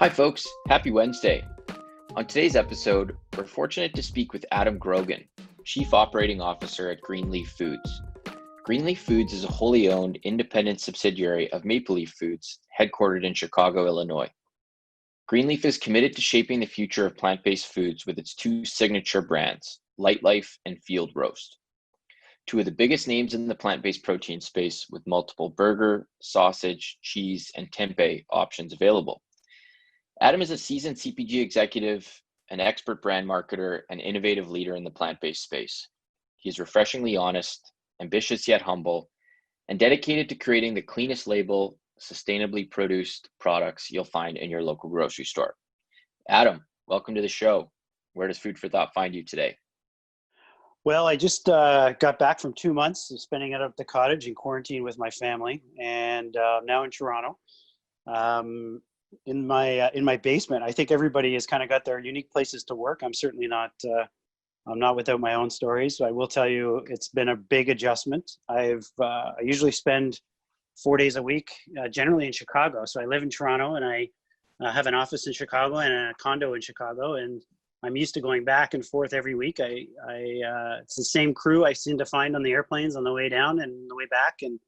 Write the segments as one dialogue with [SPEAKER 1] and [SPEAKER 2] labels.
[SPEAKER 1] Hi, folks. Happy Wednesday. On today's episode, we're fortunate to speak with Adam Grogan, Chief Operating Officer at Greenleaf Foods. Greenleaf Foods is a wholly owned, independent subsidiary of Maple Leaf Foods, headquartered in Chicago, Illinois. Greenleaf is committed to shaping the future of plant-based foods with its two signature brands, Lightlife and Field Roast. Two of the biggest names in the plant-based protein space with multiple burger, sausage, cheese, and tempeh options available. Adam is a seasoned CPG executive, an expert brand marketer, and innovative leader in the plant-based space. He is refreshingly honest, ambitious yet humble, and dedicated to creating the cleanest label, sustainably produced products you'll find in your local grocery store. Adam, welcome to the show. Where does Food for Thought find you today?
[SPEAKER 2] Well, I just got back from 2 months of spending it at the cottage in quarantine with my family, and now in Toronto. In my basement. I think everybody has kind of got their unique places to work. I'm certainly not. I'm not without my own stories. So I will tell you, it's been a big adjustment. I usually spend 4 days a week, generally in Chicago. So I live in Toronto, and I have an office in Chicago and a condo in Chicago, and I'm used to going back and forth every week. It's the same crew I seem to find on the airplanes on the way down and the way back, and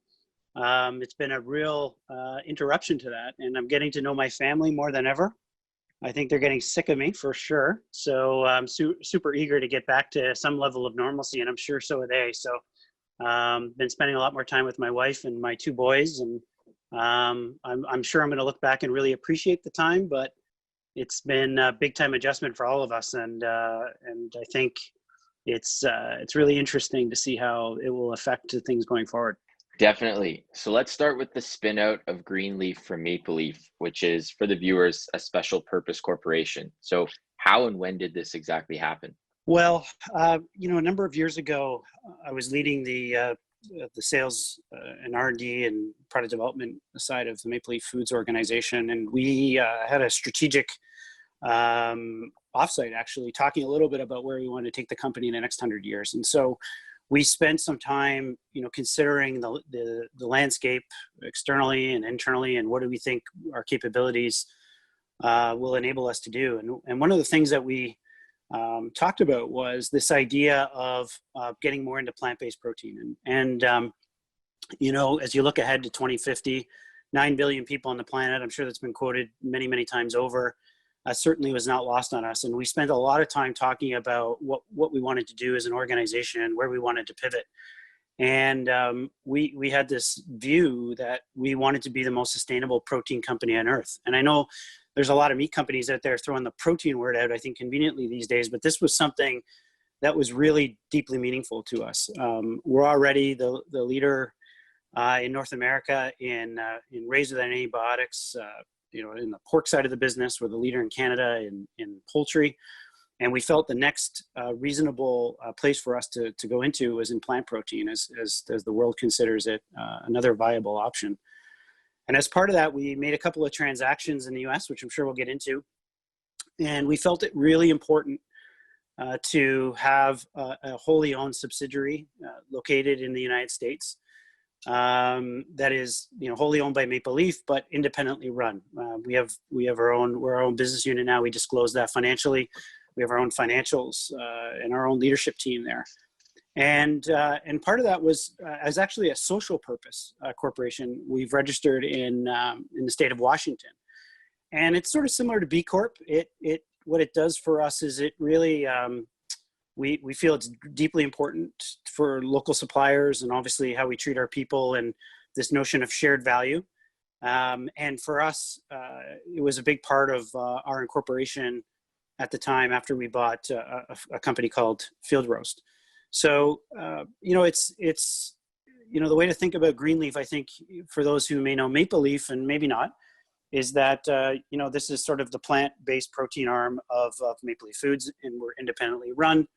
[SPEAKER 2] it's been a real interruption to that, and I'm getting to know my family more than ever. I think they're getting sick of me for sure. So I'm super eager to get back to some level of normalcy, and I'm sure so are they. So been spending a lot more time with my wife and my two boys, and I'm sure I'm going to look back and really appreciate the time. But it's been a big time adjustment for all of us, and I think it's really interesting to see how it will affect things going forward.
[SPEAKER 1] Definitely. So let's start with the spin out of Greenleaf from Maple Leaf, which is, for the viewers, a special purpose corporation. So how and when did this exactly happen?
[SPEAKER 2] Well, a number of years ago, I was leading the sales and R&D and product development side of the Maple Leaf Foods organization, and we had a strategic offsite, actually, talking a little bit about where we want to take the company in the next 100 years. And so we spent some time, considering the landscape externally and internally, and what do we think our capabilities will enable us to do. And one of the things that we talked about was this idea of getting more into plant-based protein. And as you look ahead to 2050, 9 billion people on the planet, I'm sure that's been quoted many, many times over, certainly was not lost on us. And we spent a lot of time talking about what we wanted to do as an organization and where we wanted to pivot. And we had this view that we wanted to be the most sustainable protein company on earth. And I know there's a lot of meat companies out there throwing the protein word out, I think, conveniently these days, but this was something that was really deeply meaningful to us. We're already the leader in North America in raised without antibiotics. In the pork side of the business, we're the leader in Canada in poultry. And we felt the next reasonable place for us to go into was in plant protein, as the world considers it another viable option. And as part of that, we made a couple of transactions in the US, which I'm sure we'll get into. And we felt it really important to have a wholly owned subsidiary located in the United States. That is, wholly owned by Maple Leaf, but independently run. We're our own business unit now. We disclose that financially. We have our own financials and our own leadership team there. And part of that was as actually a social purpose corporation. We've registered in the state of Washington, and it's sort of similar to B Corp. What it does for us is it really we feel it's deeply important for local suppliers, and obviously how we treat our people, and this notion of shared value. And for us, it was a big part of our incorporation at the time after we bought a company called Field Roast. So, it's the way to think about Greenleaf, I think, for those who may know Maple Leaf and maybe not, is that, this is sort of the plant-based protein arm of Maple Leaf Foods, and we're independently run.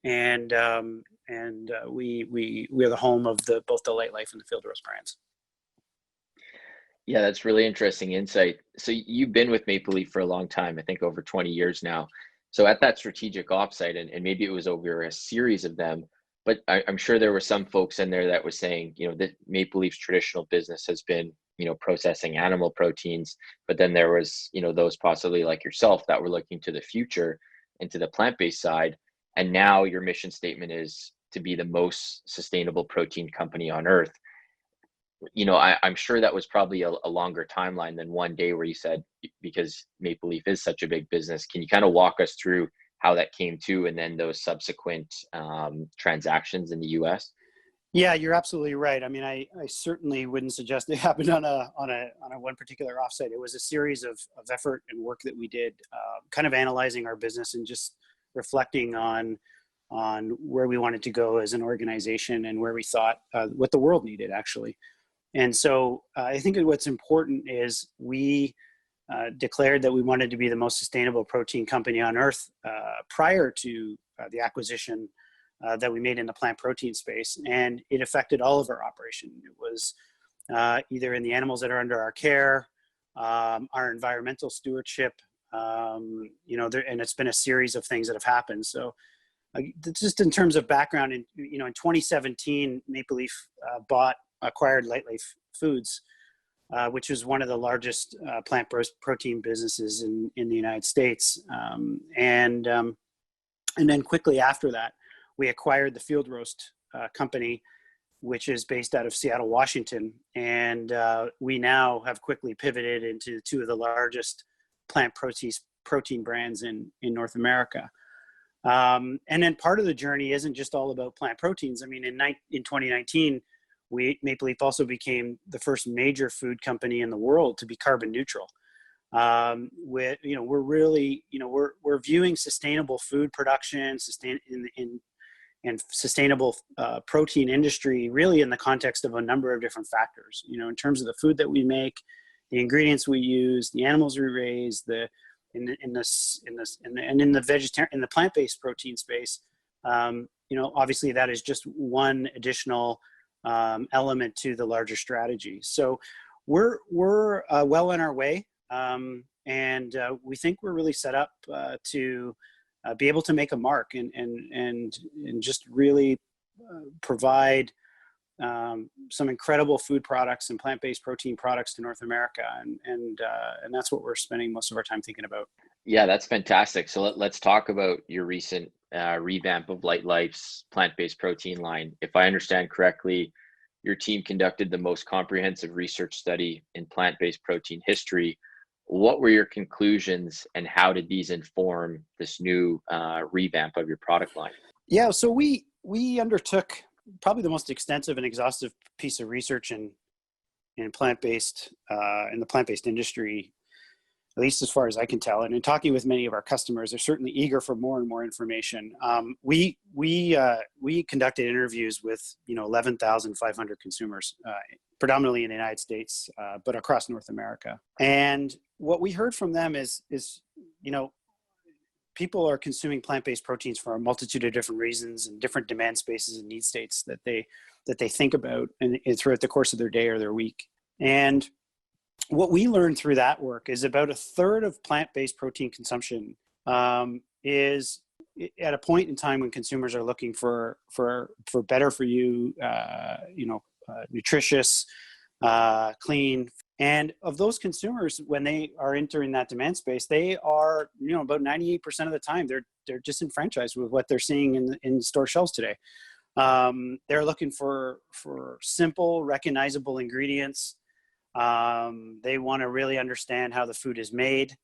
[SPEAKER 2] And we are the home of both the Lightlife and the Field Roast brands.
[SPEAKER 1] Yeah, that's really interesting insight. So you've been with Maple Leaf for a long time, I think over 20 years now. So at that strategic offsite, and maybe it was over a series of them, but I'm sure there were some folks in there that were saying, that Maple Leaf's traditional business has been processing animal proteins, but then there was, those possibly like yourself that were looking to the future into the plant-based side. And now your mission statement is to be the most sustainable protein company on earth. I'm sure that was probably a longer timeline than one day where you said, because Maple Leaf is such a big business. Can you kind of walk us through how that came to, and then those subsequent transactions in the US?
[SPEAKER 2] Yeah, you're absolutely right. I mean, I certainly wouldn't suggest it happened on a one particular offsite. It was a series of effort and work that we did, kind of analyzing our business and just reflecting on where we wanted to go as an organization and where we thought what the world needed, actually. And so I think what's important is we declared that we wanted to be the most sustainable protein company on earth prior to the acquisition that we made in the plant protein space. And it affected all of our operation. It was either in the animals that are under our care, our environmental stewardship, and it's been a series of things that have happened. So just in terms of background, in 2017, Maple Leaf acquired Lightlife Foods, which is one of the largest plant protein businesses in the United States. And then quickly after that, we acquired the Field Roast company, which is based out of Seattle, Washington. And we now have quickly pivoted into two of the largest plant protein brands in North America. And then part of the journey isn't just all about plant proteins. I mean, in 2019, Maple Leaf also became the first major food company in the world to be carbon neutral. We're really, we're viewing sustainable food production, and sustainable protein industry really in the context of a number of different factors. In terms of the food that we make, the ingredients we use, the animals we raise, in the plant-based protein space. Obviously that is just one additional element to the larger strategy. So we're well on our way, and we think we're really set up to be able to make a mark and just really provide some incredible food products and plant-based protein products to North America, and that's what we're spending most of our time thinking about.
[SPEAKER 1] Yeah, that's fantastic. So let's talk about your recent revamp of Lightlife's plant-based protein line. If I understand correctly, your team conducted the most comprehensive research study in plant-based protein history. What were your conclusions, and how did these inform this new revamp of your product line?
[SPEAKER 2] Yeah, so we undertook probably the most extensive and exhaustive piece of research in plant-based in the plant-based industry, at least as far as I can tell. And in talking with many of our customers, they're certainly eager for more and more information. We conducted interviews with 11,500 consumers, predominantly in the United States, but across North America. And what we heard from them is people are consuming plant-based proteins for a multitude of different reasons and different demand spaces and need states that they think about and throughout the course of their day or their week. And what we learned through that work is about a third of plant-based protein consumption is at a point in time when consumers are looking for better for you, nutritious, clean. And of those consumers, when they are entering that demand space, they are, about 98% of the time, they're disenfranchised with what they're seeing in store shelves today. They're looking for simple, recognizable ingredients. They want to really understand how the food is made.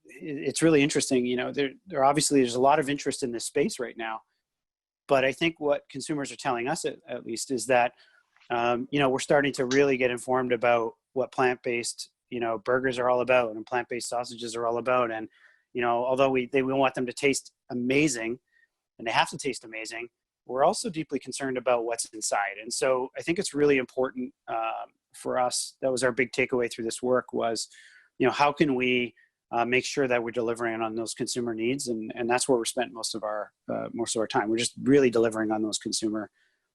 [SPEAKER 2] It's really interesting. There obviously there's a lot of interest in this space right now, but I think what consumers are telling us at least is that we're starting to really get informed about what plant-based burgers are all about and plant-based sausages are all about. And although we want them to taste amazing, and they have to taste amazing, we're also deeply concerned about what's inside. And so I think it's really important for us. That was our big takeaway through this work was, how can we make sure that we're delivering on those consumer needs? And that's where we're spent most of our time. We're just really delivering on those consumer,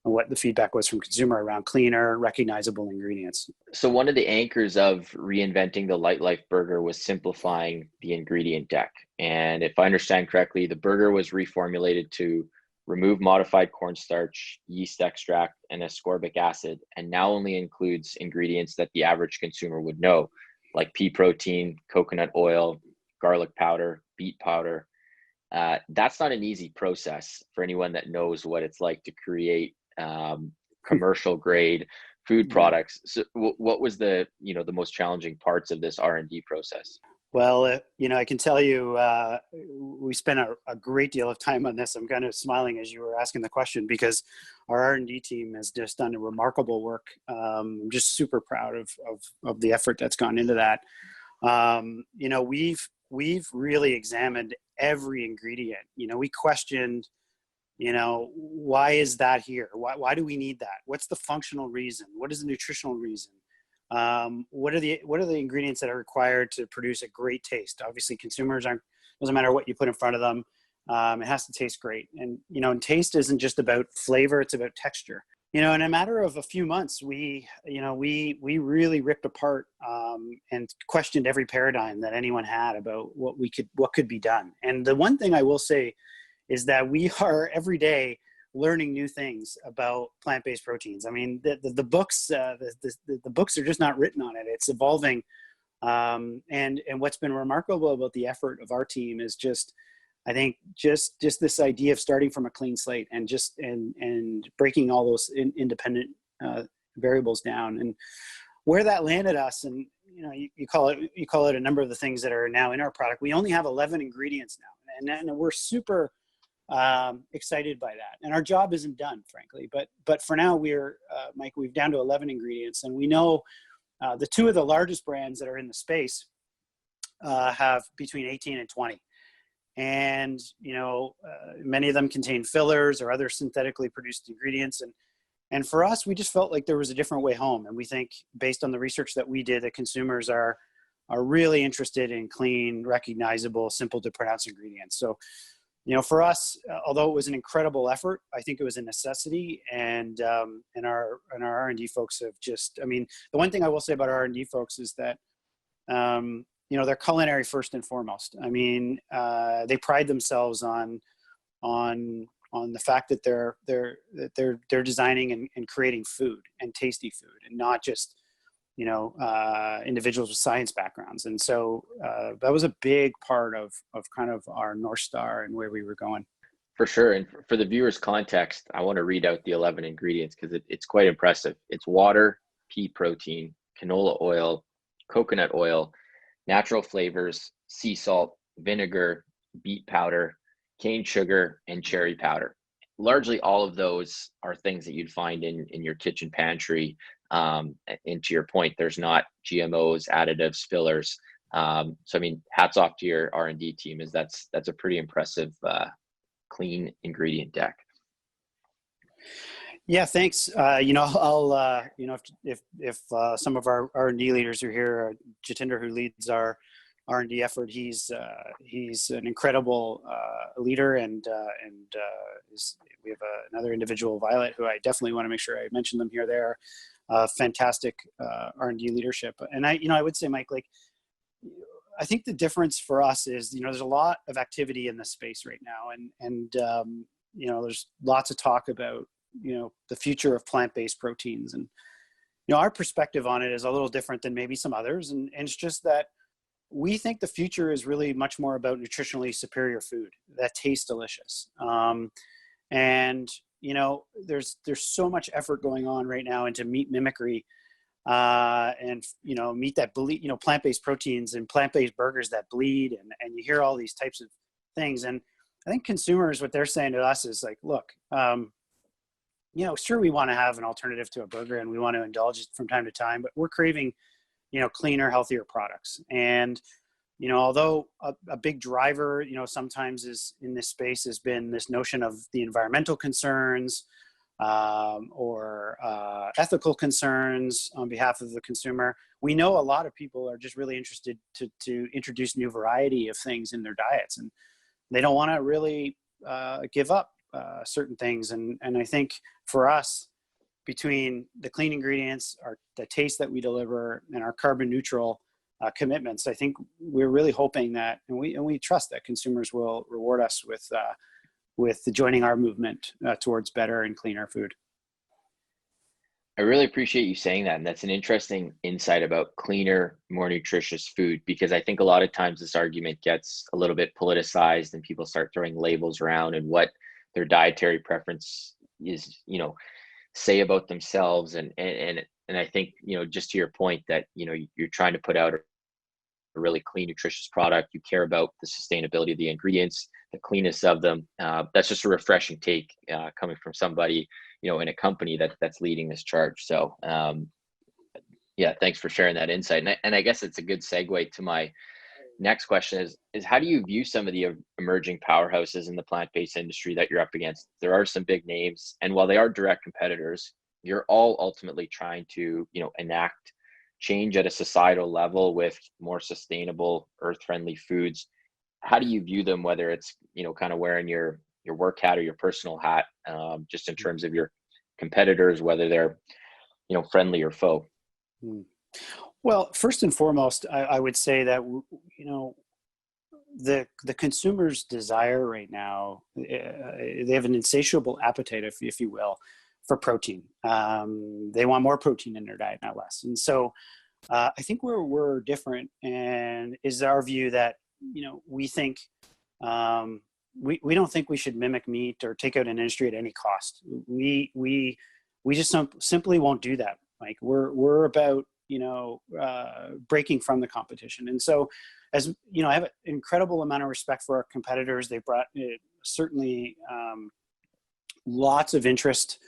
[SPEAKER 2] and what the feedback was from consumer around cleaner, recognizable ingredients.
[SPEAKER 1] So one of the anchors of reinventing the Lightlife burger was simplifying the ingredient deck. And if I understand correctly, the burger was reformulated to remove modified cornstarch, yeast extract, and ascorbic acid, and now only includes ingredients that the average consumer would know, like pea protein, coconut oil, garlic powder, beet powder. That's not an easy process for anyone that knows what it's like to create commercial grade food products. So what was the most challenging parts of this R&D process?
[SPEAKER 2] Well, I can tell you, we spent a great deal of time on this. I'm kind of smiling as you were asking the question because our R&D team has just done a remarkable work. I'm just super proud of the effort that's gone into that. We've really examined every ingredient. We questioned, why is that here? Why do we need that? What's the functional reason? What is the nutritional reason? What are the ingredients that are required to produce a great taste? Obviously, consumers doesn't matter what you put in front of them. It has to taste great. And, and taste isn't just about flavor, it's about texture. In a matter of a few months, we really ripped apart and questioned every paradigm that anyone had about what could be done. And the one thing I will say is that we are every day learning new things about plant-based proteins. I mean, the books, the books are just not written on it. It's evolving. And what's been remarkable about the effort of our team is just this idea of starting from a clean slate and and breaking all those independent variables down, and where that landed us. And, you call it a number of the things that are now in our product. We only have 11 ingredients now, and we're super excited by that, and our job isn't done, frankly, but for now we're Mike, we've down to 11 ingredients, and we know the two of the largest brands that are in the space have between 18 and 20, and many of them contain fillers or other synthetically produced ingredients, and for us, we just felt like there was a different way home, and we think, based on the research that we did, that consumers are really interested in clean, recognizable, simple to pronounce ingredients. So for us, although it was an incredible effort, I think it was a necessity. And our R&D folks have the one thing I will say about our R&D folks is that, they're culinary first and foremost. I mean, they pride themselves on the fact that they're designing and creating food and tasty food, and not just, individuals with science backgrounds. And so that was a big part of kind of our North Star and where we were going.
[SPEAKER 1] For sure. And for the viewer's context, I want to read out the 11 ingredients because it's quite impressive. It's water, pea protein, canola oil, coconut oil, natural flavors, sea salt, vinegar, beet powder, cane sugar, and cherry powder. Largely all of those are things that you'd find in your kitchen pantry. And to your point, there's not GMOs, additives, fillers. So, hats off to your R&D team, that's a pretty impressive, clean ingredient deck.
[SPEAKER 2] Yeah, thanks. I'll if some of our R&D leaders are here, Jatinder, who leads our R&D effort, he's an incredible leader, and we have another individual, Violet, who I definitely want to make sure I mention them here. They're fantastic R&D leadership. And I would say, Mike, I think the difference for us is, there's a lot of activity in this space right now, and there's lots of talk about the future of plant-based proteins, and our perspective on it is a little different than maybe some others, and it's just that we think the future is really much more about nutritionally superior food that tastes delicious. And there's so much effort going on right now into meat mimicry, and meat that bleed, plant-based proteins and plant-based burgers that bleed, and you hear all these types of things. And I think consumers, what they're saying to us is like, look, sure, we want to have an alternative to a burger and we want to indulge it from time to time, but we're craving cleaner, healthier products. And although a big driver sometimes is in this space has been this notion of the environmental concerns, or ethical concerns on behalf of the consumer, we know a lot of people are just really interested to introduce new variety of things in their diets, and they don't want to really give up certain things. And I think for us, between the clean ingredients, the taste that we deliver, and our carbon neutral commitments, I think we're really hoping that, and we trust that consumers will reward us with joining our movement towards better and cleaner food.
[SPEAKER 1] I really appreciate you saying that. And that's an interesting insight about cleaner, more nutritious food, because I think a lot of times this argument gets a little bit politicized and people start throwing labels around and what their dietary preference is, say about themselves. And I think, just to your point that, you're trying to put out a really clean, nutritious product. You care about the sustainability of the ingredients, the cleanness of them. That's just a refreshing take coming from somebody, in a company that's leading this charge. So, yeah, thanks for sharing that insight. And I guess it's a good segue to my next question is how do you view some of the emerging powerhouses in the plant-based industry that you're up against? There are some big names, and while they are direct competitors, you're all ultimately trying to, enact change at a societal level with more sustainable, earth-friendly foods. How do you view them, whether it's, kind of wearing your work hat or your personal hat, just in terms of your competitors, whether they're, friendly or foe?
[SPEAKER 2] Well, first and foremost, I would say that, the consumer's desire right now, they have an insatiable appetite, if you will, for protein. They want more protein in their diet, not less. And so I think we're different, and is our view that, we think, we don't think we should mimic meat or take out an industry at any cost. We just simply won't do that. Like we're about, breaking from the competition. And so, as I have an incredible amount of respect for our competitors. They brought certainly lots of interest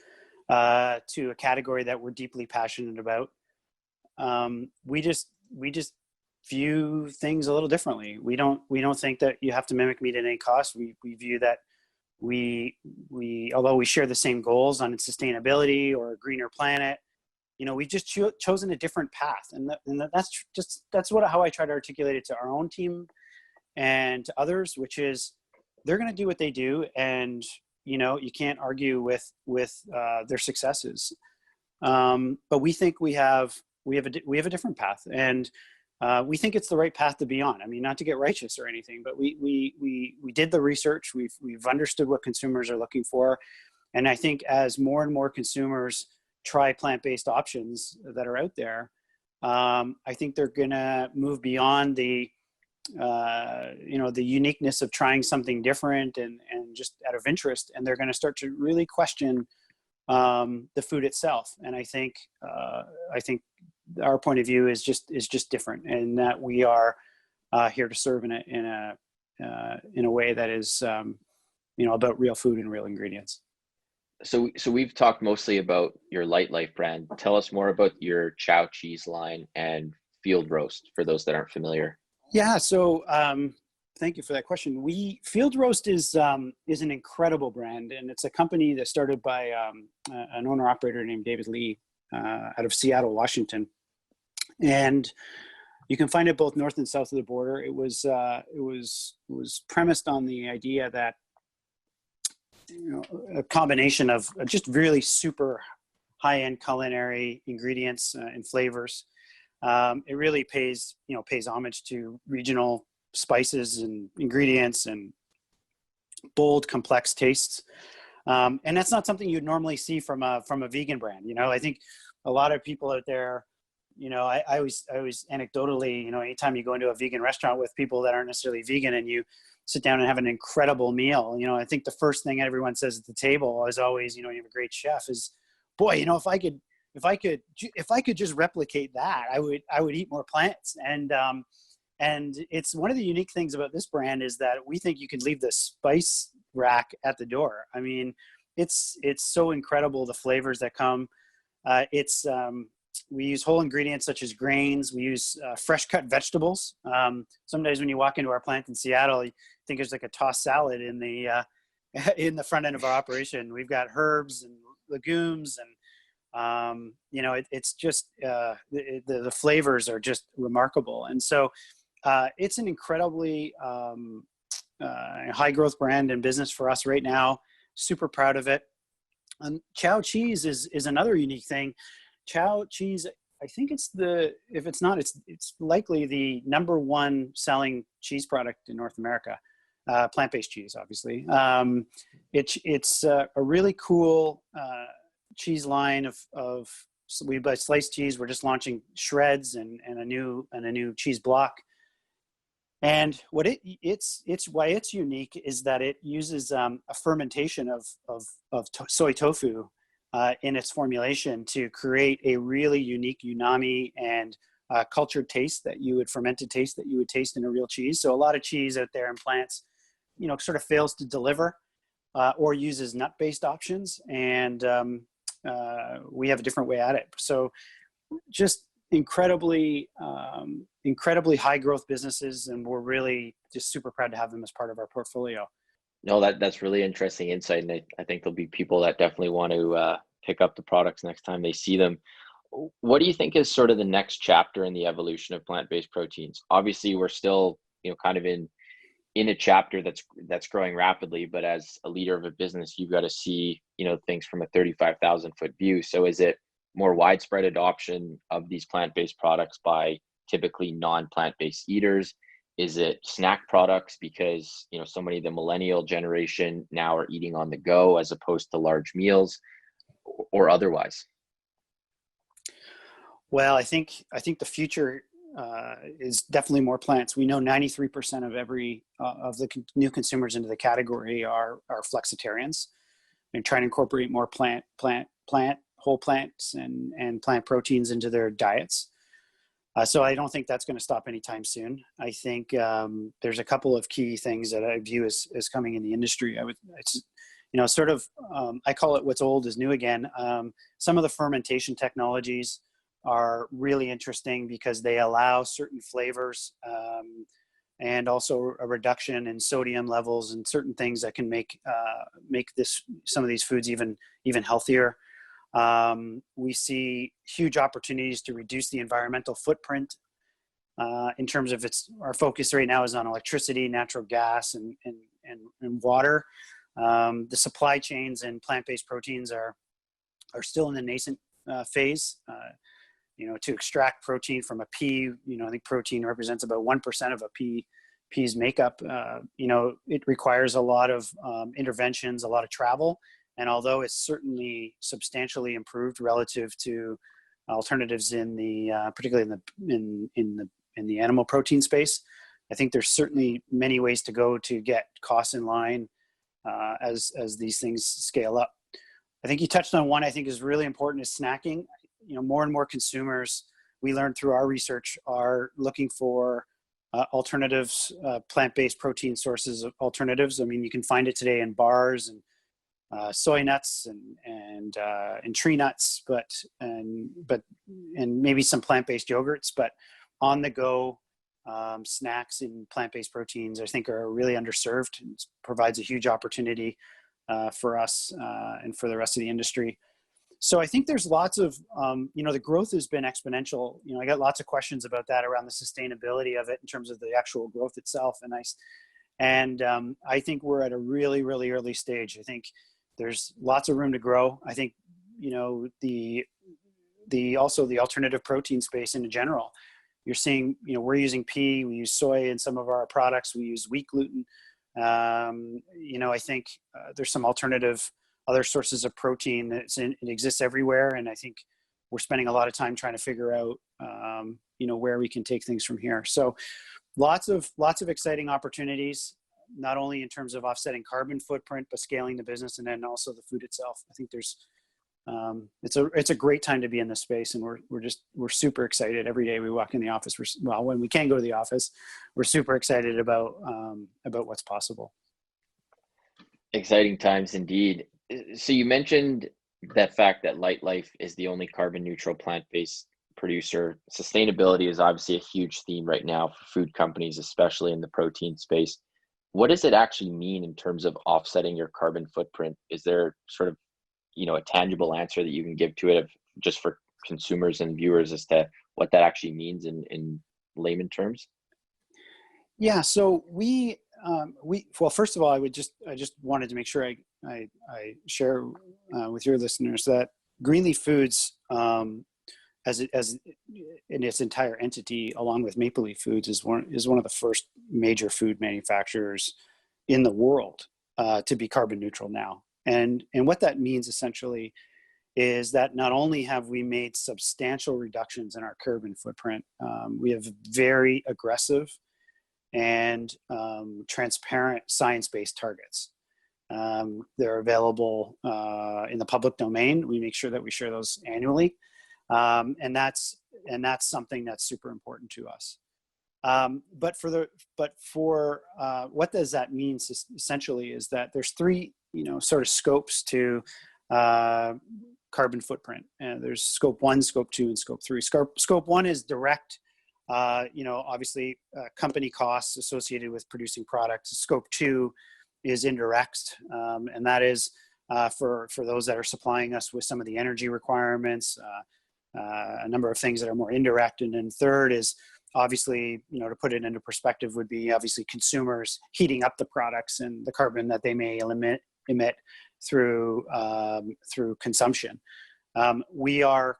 [SPEAKER 2] to a category that we're deeply passionate about. We just view things a little differently. We don't think that you have to mimic meat at any cost. We view that we although we share the same goals on sustainability or a greener planet, we've just chosen a different path, and that's how I try to articulate it to our own team and to others, which is they're going to do what they do, and you can't argue with their successes. But we think we have a different path, and we think it's the right path to be on. I mean, not to get righteous or anything, but we did the research. We've understood what consumers are looking for, and I think as more and more consumers try plant-based options that are out there, I think they're gonna move beyond the uniqueness of trying something different and just out of interest, and they're gonna start to really question the food itself. And I think our point of view is just different, and that we are here to serve in a way that is about real food and real ingredients.
[SPEAKER 1] So we've talked mostly about your Lightlife brand. Tell us more about your Ciao Cheese line and Field Roast for those that aren't familiar.
[SPEAKER 2] Yeah. So thank you for that question. Field Roast is an incredible brand, and it's a company that started by an owner operator named David Lee out of Seattle, Washington, and you can find it both north and south of the border. It was premised on the idea that a combination of just really super high-end culinary ingredients and flavors. It really pays homage to regional spices and ingredients and bold, complex tastes. And that's not something you'd normally see from a vegan brand. I think a lot of people out there, I always anecdotally, anytime you go into a vegan restaurant with people that aren't necessarily vegan and you sit down and have an incredible meal, I think the first thing everyone says at the table is always, you have a great chef, is, boy, if I could just replicate that, I would eat more plants. And it's one of the unique things about this brand is that we think you can leave the spice rack at the door. I mean, it's so incredible, the flavors that come. We use whole ingredients such as grains. We use fresh cut vegetables. Sometimes when you walk into our plant in Seattle, you think there's like a tossed salad in the front end of our operation. We've got herbs and legumes, and it's just the flavors are just remarkable. And so it's an incredibly high growth brand and business for us right now. Super proud of it. And Ciao Cheese is another unique thing. Ciao Cheese, I think it's likely the number one selling cheese product in North America. Plant-based cheese, obviously. It's a really cool cheese line of we buy sliced cheese. We're just launching shreds and a new cheese block. And what it's why it's unique is that it uses a fermentation of soy tofu in its formulation to create a really unique umami and cultured taste fermented taste that you would taste in a real cheese. So a lot of cheese out there in plants, sort of fails to deliver or uses nut-based options, and we have a different way at it. So just incredibly high growth businesses, and we're really just super proud to have them as part of our portfolio.
[SPEAKER 1] No, that's really interesting insight, and I think there'll be people that definitely want to pick up the products next time they see them. What do you think is sort of the next chapter in the evolution of plant-based proteins? Obviously, we're still kind of in a chapter that's growing rapidly, but as a leader of a business, you've got to see things from a 35,000 foot view. So is it more widespread adoption of these plant-based products by typically non-plant-based eaters? Is it snack products because so many of the millennial generation now are eating on the go as opposed to large meals, or otherwise?
[SPEAKER 2] Well, I think the future is definitely more plants. We know 93% of of the new consumers into the category are flexitarians, and trying to incorporate more plant whole plants and plant proteins into their diets. So I don't think that's going to stop anytime soon. I think there's a couple of key things that I view as coming in the industry. I call it what's old is new again. Some of the fermentation technologies are really interesting because they allow certain flavors and also a reduction in sodium levels and certain things that can make some of these foods even healthier. We see huge opportunities to reduce the environmental footprint in terms of our focus right now is on electricity, natural gas, and water. The supply chains and plant-based proteins are still in the nascent phase. To extract protein from a pea, I think protein represents about 1% of a pea's makeup. It requires a lot of interventions, a lot of travel. And although it's certainly substantially improved relative to alternatives particularly in the animal protein space, I think there's certainly many ways to go to get costs in line as these things scale up. I think you touched on one I think is really important is snacking. More and more consumers, we learned through our research, are looking for alternatives, plant-based protein sources of alternatives. I mean, you can find it today in bars and soy nuts and tree nuts, and maybe some plant-based yogurts, but on the go snacks in plant-based proteins, I think, are really underserved. It provides a huge opportunity for us and for the rest of the industry. So I think there's lots of, the growth has been exponential. I got lots of questions about that around the sustainability of it in terms of the actual growth itself. And I think we're at a really, really early stage. I think there's lots of room to grow. I think, also the alternative protein space in general, you're seeing, we're using pea, we use soy in some of our products, we use wheat gluten. I think there's some other sources of protein it exists everywhere. And I think we're spending a lot of time trying to figure out, where we can take things from here. So lots of exciting opportunities, not only in terms of offsetting carbon footprint, but scaling the business and then also the food itself. I think it's a great time to be in this space, and we're super excited every day we walk in the office. When we can go to the office, we're super excited about what's possible.
[SPEAKER 1] Exciting times indeed. So you mentioned that fact that Lightlife is the only carbon neutral plant-based producer. Sustainability is obviously a huge theme right now for food companies, especially in the protein space. What does it actually mean in terms of offsetting your carbon footprint? Is there sort of, a tangible answer that you can give to it just for consumers and viewers as to what that actually means in layman terms?
[SPEAKER 2] Yeah. So well, first of all, I just wanted to make sure I share with your listeners that Greenleaf Foods, as in its entire entity, along with Maple Leaf Foods, is one of the first major food manufacturers in the world to be carbon neutral now. And what that means essentially is that not only have we made substantial reductions in our carbon footprint, we have very aggressive and transparent science-based targets. They're available in the public domain. We make sure that we share those annually. And that's something that's super important to us. But for what does that mean essentially is that there's three, sort of scopes to carbon footprint. And there's scope 1, scope 2, and scope 3. Scope 1 is direct, obviously company costs associated with producing products. Scope 2 is indirect, and that is for those that are supplying us with some of the energy requirements, a number of things that are more indirect. And then third is obviously, to put it into perspective, would be obviously consumers heating up the products and the carbon that they may emit through consumption. We are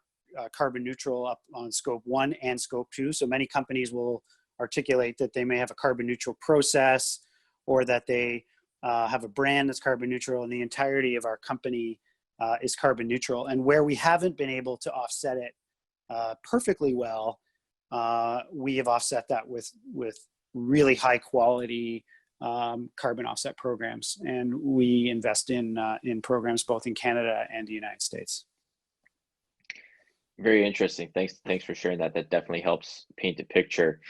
[SPEAKER 2] carbon neutral up on scope 1 and scope 2. So many companies will articulate that they may have a carbon neutral process, or that they have a brand that's carbon neutral, and the entirety of our company is carbon neutral. And where we haven't been able to offset it perfectly well, we have offset that with really high quality carbon offset programs, and we invest in programs both in Canada and the United States.
[SPEAKER 1] Very interesting. Thanks for sharing that. That definitely helps paint a picture.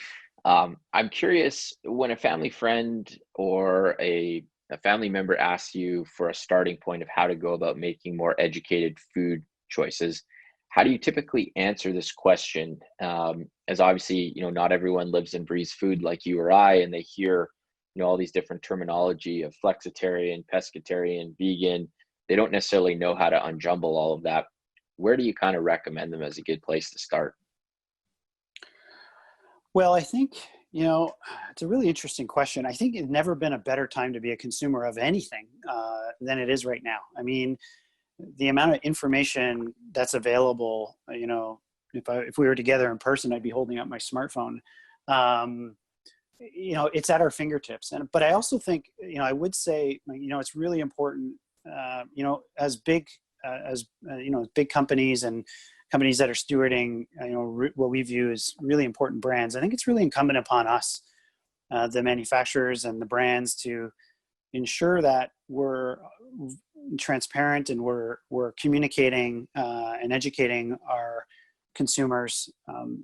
[SPEAKER 1] I'm curious, when a family friend or a family member asks you for a starting point of how to go about making more educated food choices, how do you typically answer this question? As obviously, not everyone lives and breathes food like you or I, and they hear, all these different terminology of flexitarian, pescatarian, vegan. They don't necessarily know how to unjumble all of that. Where do you kind of recommend them as a good place to start?
[SPEAKER 2] Well, I think, it's a really interesting question. I think it's never been a better time to be a consumer of anything than it is right now. I mean, the amount of information that's available, if we were together in person, I'd be holding up my smartphone. It's at our fingertips. But I also think, I would say, it's really important, as big companies and companies that are stewarding, what we view as really important brands. I think it's really incumbent upon us, the manufacturers and the brands, to ensure that we're transparent and we're communicating and educating our consumers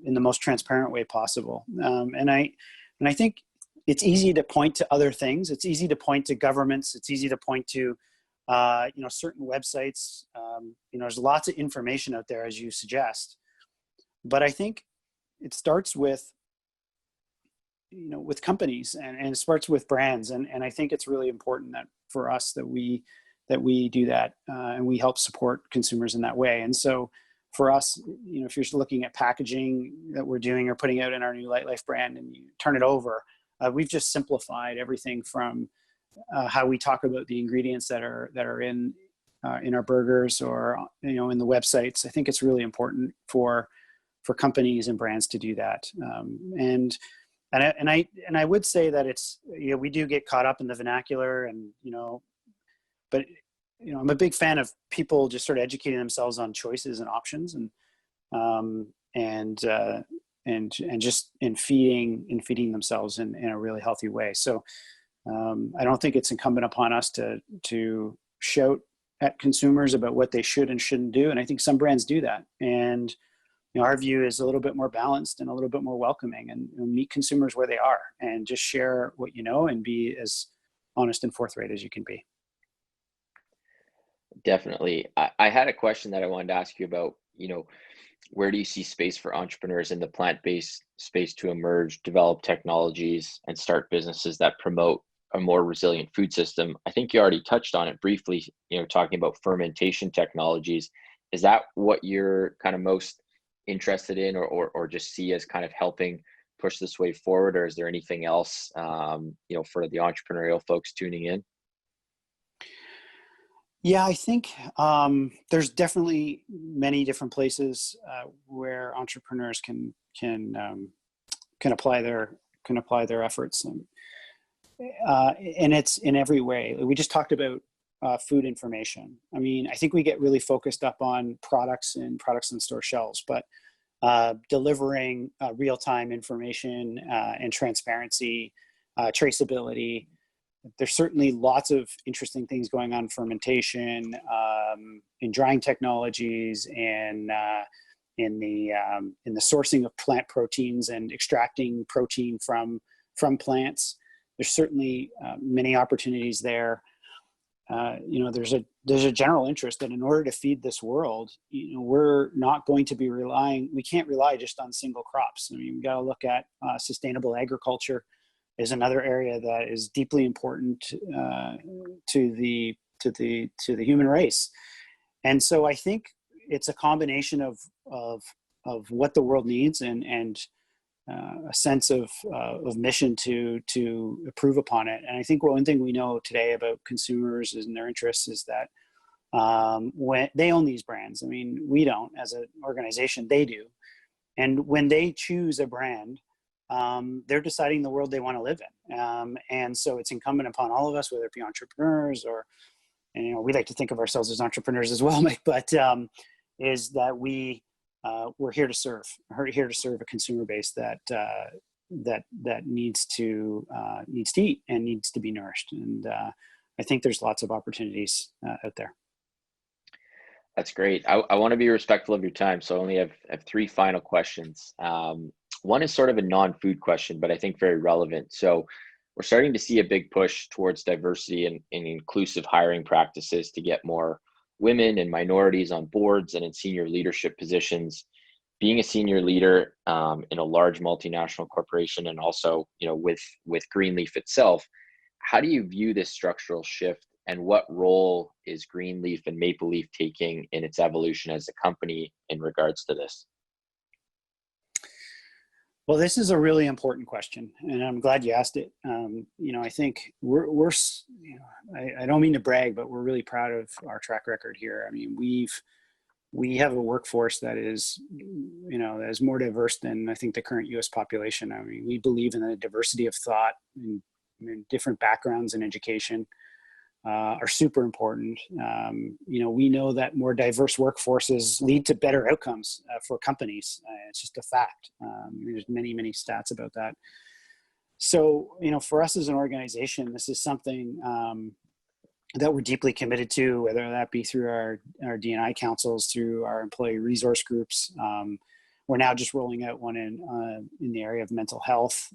[SPEAKER 2] in the most transparent way possible. And I think it's easy to point to other things. It's easy to point to governments. It's easy to point to certain websites. There's lots of information out there, as you suggest. But I think it starts with companies, and it starts with brands. And I think it's really important that for us that we do that, and we help support consumers in that way. And so for us, if you're looking at packaging that we're doing or putting out in our new Lightlife brand, and you turn it over, we've just simplified everything from how we talk about the ingredients that are in our burgers, or in the websites. I think it's really important for companies and brands to do that. And I would say that it's, we do get caught up in the vernacular, and but I'm a big fan of people just sort of educating themselves on choices and options, and just in feeding themselves in a really healthy way. So I don't think it's incumbent upon us to shout at consumers about what they should and shouldn't do. And I think some brands do that. And our view is a little bit more balanced and a little bit more welcoming, and meet consumers where they are, and just share what you know, and be as honest and forthright as you can be.
[SPEAKER 1] Definitely. I had a question that I wanted to ask you about, where do you see space for entrepreneurs in the plant-based space to emerge, develop technologies, and start businesses that promote a more resilient food system? I think you already touched on it briefly, talking about fermentation technologies. Is that what you're kind of most interested in, or just see as kind of helping push this way forward? Or is there anything else, for the entrepreneurial folks tuning in?
[SPEAKER 2] Yeah, I think there's definitely many different places where entrepreneurs can apply their efforts. and it's in every way. We just talked about food information. I mean, I think we get really focused up on products on store shelves, but delivering real-time information and transparency, traceability. There's certainly lots of interesting things going on: fermentation, in drying technologies, and in the sourcing of plant proteins and extracting protein from plants. There's certainly many opportunities there. There's a general interest that in order to feed this world, we're not going to be we can't rely just on single crops. I mean, we got to look at sustainable agriculture is another area that is deeply important to the human race. And so I think it's a combination of what the world needs and a sense of mission to improve upon it. And I think one thing we know today about consumers and their interests is that when they own these brands, I mean, we don't as an organization, they do. And when they choose a brand, they're deciding the world they want to live in. And so it's incumbent upon all of us, whether it be entrepreneurs and we like to think of ourselves as entrepreneurs as well, Mike, but is that we're here to serve a consumer base that needs to eat and needs to be nourished. And I think there's lots of opportunities out there.
[SPEAKER 1] That's great. I want to be respectful of your time, so I only have three final questions. One is sort of a non-food question, but I think very relevant. So we're starting to see a big push towards diversity and inclusive hiring practices to get more women and minorities on boards and in senior leadership positions. Being a senior leader in a large multinational corporation, and also with Greenleaf itself, how do you view this structural shift, and what role is Greenleaf and Maple Leaf taking in its evolution as a company in regards to this?
[SPEAKER 2] Well, this is a really important question, and I'm glad you asked it. I think I don't mean to brag, but we're really proud of our track record here. I mean, we have a workforce that is more diverse than I think the current U.S. population. I mean, we believe in the diversity of thought and different backgrounds in education are super important. We know that more diverse workforces lead to better outcomes for companies. It's just a fact. There's many, many stats about that. So, for us as an organization, this is something that we're deeply committed to, whether that be through our D&I councils, through our employee resource groups. We're now just rolling out one in the area of mental health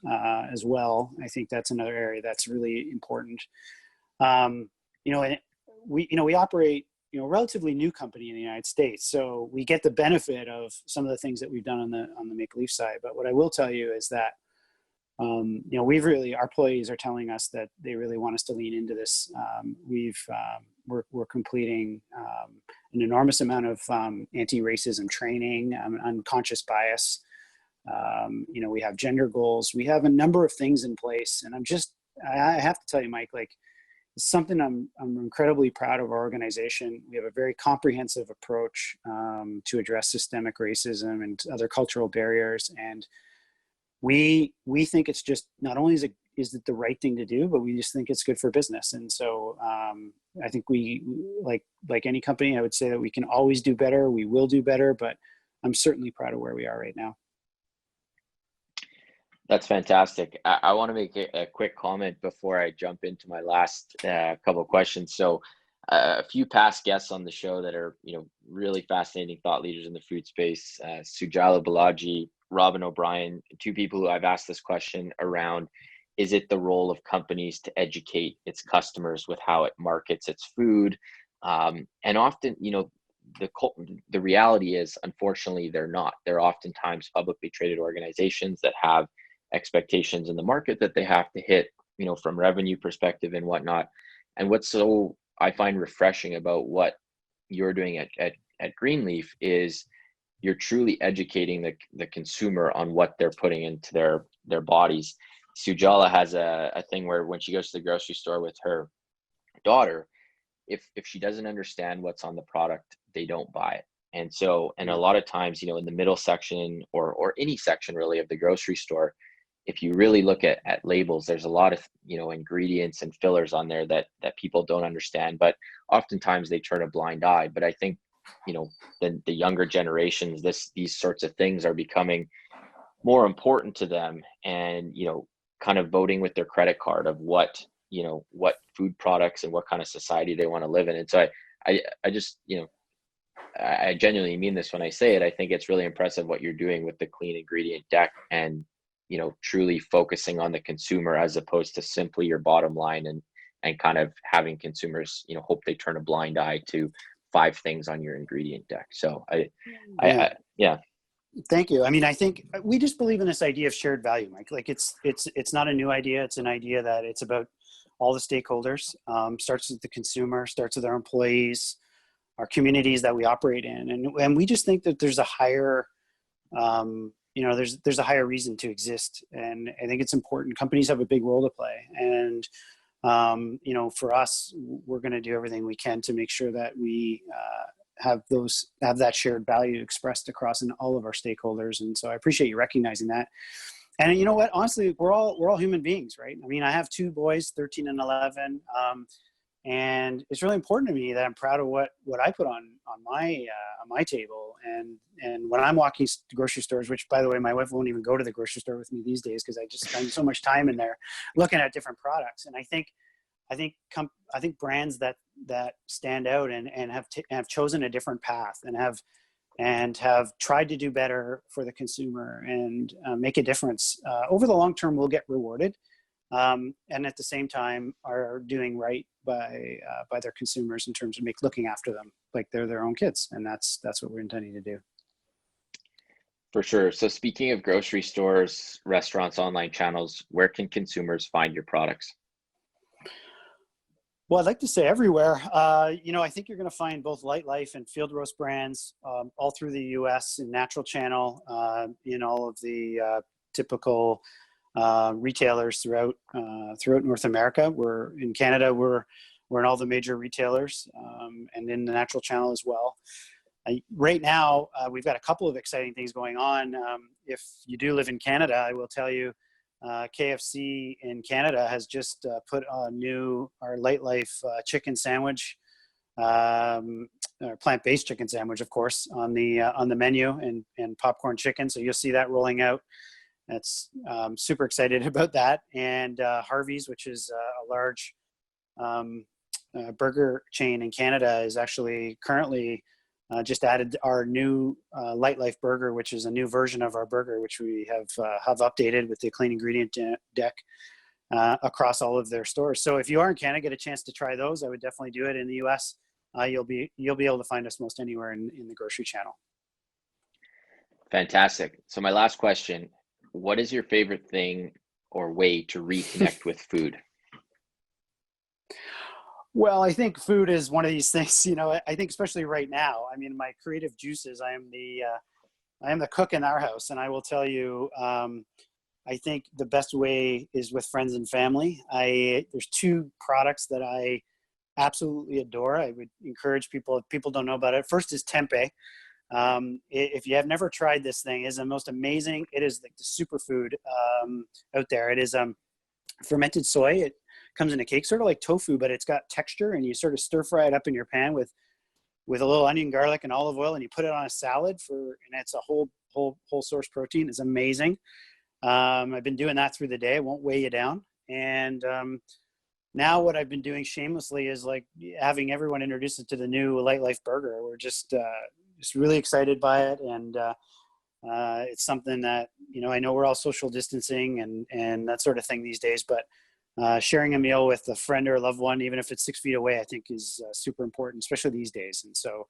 [SPEAKER 2] as well. I think that's another area that's really important. And we operate, a relatively new company in the United States, so we get the benefit of some of the things that we've done on the Maple Leaf side. But what I will tell you is that, our employees are telling us that they really want us to lean into this. We're completing an enormous amount of anti-racism training, unconscious bias. We have gender goals. We have a number of things in place, and I have to tell you, Mike, it's something I'm incredibly proud of our organization. We have a very comprehensive approach to address systemic racism and other cultural barriers, and we think it's just not only is it the right thing to do, but we just think it's good for business. And so I think we like any company, I would say that we can always do better. We will do better, but I'm certainly proud of where we are right now.
[SPEAKER 1] That's fantastic. I want to make a quick comment before I jump into my last couple of questions. So a few past guests on the show that are, really fascinating thought leaders in the food space, Sujala Balaji, Robin O'Brien, two people who I've asked this question around: is it the role of companies to educate its customers with how it markets its food? And often, the reality is, unfortunately, they're not. They're oftentimes publicly traded organizations that have expectations in the market that they have to hit, from revenue perspective and whatnot. And what's so I find refreshing about what you're doing at Greenleaf is you're truly educating the consumer on what they're putting into their bodies. Sujala has a thing where when she goes to the grocery store with her daughter, if she doesn't understand what's on the product, they don't buy it. And so, and a lot of times, in the middle section or any section really of the grocery store, if you really look at labels, there's a lot of, ingredients and fillers on there that people don't understand, but oftentimes they turn a blind eye. But I think, the younger generations, these sorts of things are becoming more important to them, and, kind of voting with their credit card of what food products and what kind of society they want to live in. And so I just, I genuinely mean this when I say it. I think it's really impressive what you're doing with the clean ingredient deck, and, truly focusing on the consumer as opposed to simply your bottom line, and kind of having consumers, hope they turn a blind eye to 5 things on your ingredient deck. So yeah.
[SPEAKER 2] Thank you. I mean, I think we just believe in this idea of shared value, Mike. Like it's not a new idea. It's an idea that it's about all the stakeholders. Starts with the consumer, starts with our employees, our communities that we operate in, and we just think that there's a higher, there's a higher reason to exist, and I think it's important. Companies have a big role to play, and for us, we're going to do everything we can to make sure that we have that shared value expressed across in all of our stakeholders. And so I appreciate you recognizing that. And you know what, honestly, we're all human beings, right? I mean, I have 2 boys, 13 and 11. And it's really important to me that I'm proud of what I put on my table. And when I'm walking to grocery stores, which by the way, my wife won't even go to the grocery store with me these days, because I just spend so much time in there looking at different products. And I think brands that stand out and have chosen a different path and have tried to do better for the consumer and make a difference over the long term will get rewarded, and at the same time are doing right by their consumers in terms of looking after them like they're their own kids, and that's what we're intending to do.
[SPEAKER 1] For sure. So speaking of grocery stores, restaurants, online channels, where can consumers find your products?
[SPEAKER 2] Well, I'd like to say everywhere. I think you're going to find both Lightlife and Field Roast brands all through the U.S. in Natural Channel, in all of the typical retailers throughout North America. We're in Canada. We're in all the major retailers, and in the Natural Channel as well. Right now, we've got a couple of exciting things going on. If you do live in Canada, I will tell you, KFC in Canada has just put our Lightlife chicken sandwich, or plant-based chicken sandwich, of course, on the menu, and popcorn chicken. So you'll see that rolling out. That's super excited about that. And Harvey's, which is a large burger chain in Canada, is actually currently just added our new Lightlife burger, which is a new version of our burger, which we have updated with the clean ingredient deck across all of their stores. So if you are in Canada, get a chance to try those. I would definitely do it. In the US, you'll be able to find us most anywhere in the grocery channel.
[SPEAKER 1] Fantastic. So my last question, what is your favorite thing or way to reconnect with food?
[SPEAKER 2] Well, I think food is one of these things, I think especially right now, I mean, my creative juices, I am the cook in our house. And I will tell you, I think the best way is with friends and family. There's 2 products that I absolutely adore. I would encourage people, if people don't know about it. First is Tempeh. If you have never tried this thing, it is the most amazing. It is like the superfood out there. It is fermented soy. It comes in a cake, sort of like tofu, but it's got texture, and you sort of stir fry it up in your pan with a little onion, garlic, and olive oil, and you put it on a salad and it's a whole source protein. It's amazing. I've been doing that through the day. It won't weigh you down. And now what I've been doing shamelessly is like having everyone introduce it to the new Lightlife burger. We're just really excited by it. And it's something that, I know we're all social distancing and that sort of thing these days, but sharing a meal with a friend or a loved one, even if it's 6 feet away, I think is super important, especially these days. And so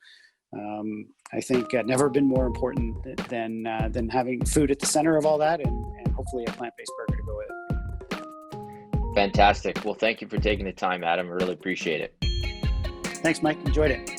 [SPEAKER 2] I think never been more important than having food at the center of all that, and hopefully a plant-based burger to go with it.
[SPEAKER 1] Fantastic. Well, thank you for taking the time, Adam. I really appreciate it.
[SPEAKER 2] Thanks, Mike. Enjoyed it.